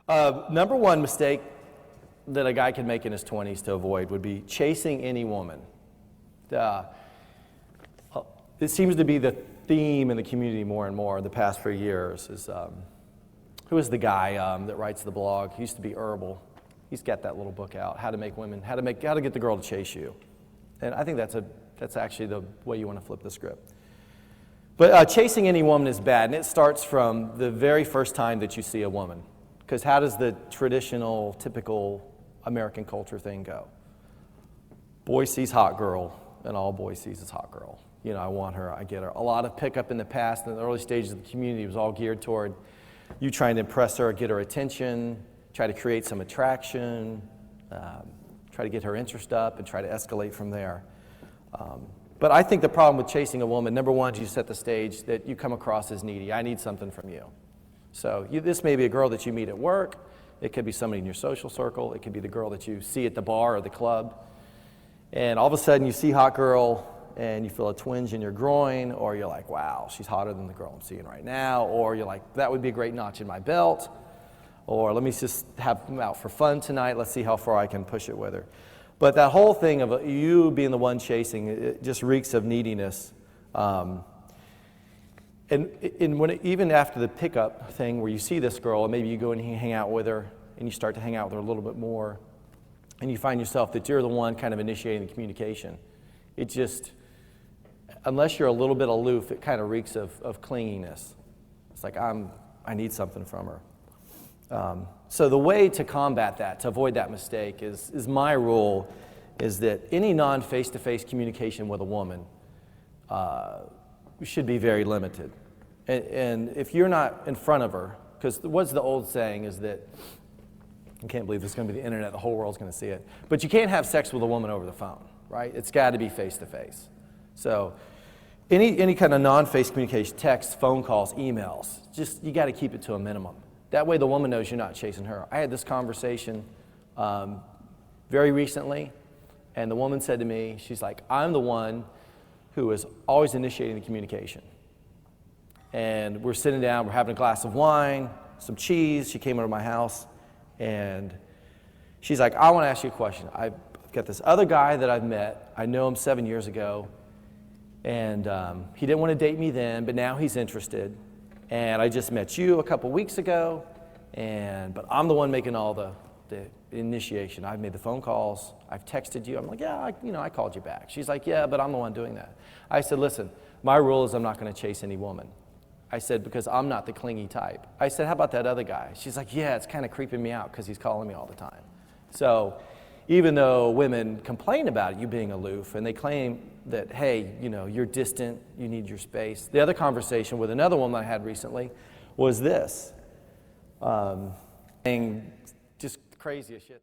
Number one mistake that a guy can make in his 20s to avoid would be chasing any woman. It seems to be the theme in the community more and more in the past few years. Who is the guy that writes the blog? He used to be Herbal. He's got that little book out, How to Get the Girl to Chase You. And I think that's actually the way you want to flip the script. But chasing any woman is bad, and it starts from the very first time that you see a woman. Because how does the traditional, typical American culture thing go? Boy sees hot girl, and all boy sees is hot girl. You know, I want her, I get her. A lot of pickup in the past, in the early stages of the community, was all geared toward you trying to impress her, get her attention, try to create some attraction, try to get her interest up, and try to escalate from there. But I think the problem with chasing a woman, number one, is you set the stage that you come across as needy. I need something from you. So this may be a girl that you meet at work. It could be somebody in your social circle. It could be the girl that you see at the bar or the club. And all of a sudden you see hot girl and you feel a twinge in your groin, or you're like, wow, she's hotter than the girl I'm seeing right now. Or you're like, that would be a great notch in my belt. Or let me just have them out for fun tonight. Let's see how far I can push it with her. But that whole thing of you being the one chasing, it just reeks of neediness. And even after the pickup thing where you see this girl and maybe you go and you hang out with her and you start to hang out with her a little bit more and you find yourself that you're the one kind of initiating the communication. It just, unless you're a little bit aloof, it kind of reeks of clinginess. It's like, I need something from her. So the way to combat that, to avoid that mistake, is my rule, is that any non-face-to-face communication with a woman should be very limited. And if you're not in front of her, because what's the old saying is that, I can't believe this is going to be the internet, the whole world's going to see it, but you can't have sex with a woman over the phone, right? It's got to be face-to-face. So any kind of non-face communication, text, phone calls, emails, just you got to keep it to a minimum. That way the woman knows you're not chasing her. I had this conversation very recently, and the woman said to me, she's like, I'm the one who is always initiating the communication. And we're sitting down, we're having a glass of wine, some cheese. She came over to my house, and she's like, I want to ask you a question. I've got this other guy that I've met. I know him 7 years ago, and he didn't want to date me then, but now he's interested. And I just met you a couple weeks ago, but I'm the one making all the initiation. I've made the phone calls. I've texted you. I'm like, yeah, I called you back. She's like, yeah, but I'm the one doing that. I said, listen, my rule is I'm not going to chase any woman. I said, because I'm not the clingy type. I said, how about that other guy? She's like, yeah, it's kind of creeping me out because he's calling me all the time. So even though women complain about you being aloof and they claim that, hey, you're distant, you need your space. The other conversation with another woman I had recently was this. Just crazy as shit.